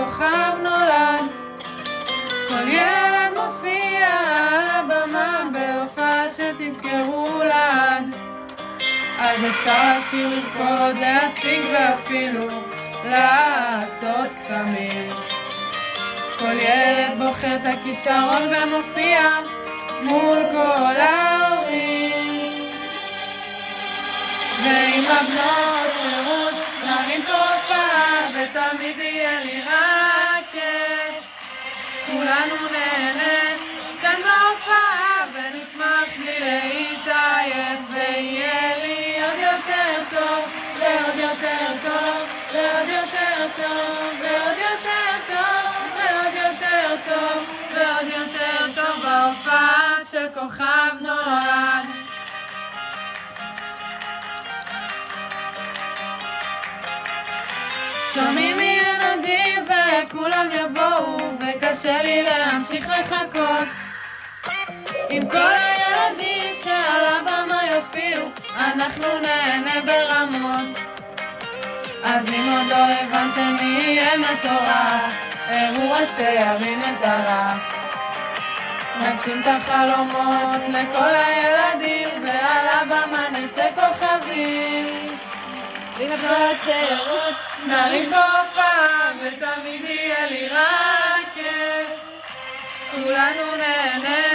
שכוכב נולד. כל ילד מופיע על הבמה בהופעה שתזכרו לעד. אז אפשר לשיר, לרקוד, להציג ואפילו לעשות קסמים. כל ילד בוחר את הכישרון ומופיע מול כל ההורים. ועם הבנות שירות נרים תופעה ותמיד יהיה לי רק כיף. כולנו נהנה כאן בהופעה ונשמח בלי להתעייף. ויהיה לי עוד יותר טוב ועוד יותר טוב ועוד יותר טוב ועוד יותר טוב ועוד יותר טוב ועוד יותר טוב בהופעה של כוכב נולד. שומעים ילדים וכולם יבואו וקשה לי להמשיך לחכות. עם כל הילדים שעל הבמה יופיעו אנחנו נהנה ברמות. אז אם עוד לא הבנתם לי יהיה מטורף, אירוע שירים את הרף. נגשים את החלומות לכל הילדים ועל הבמה נצא כוכבים. לבנות שירות נרים בהופעה ותמיד יהיה לי רק כיף. כולנו נהנה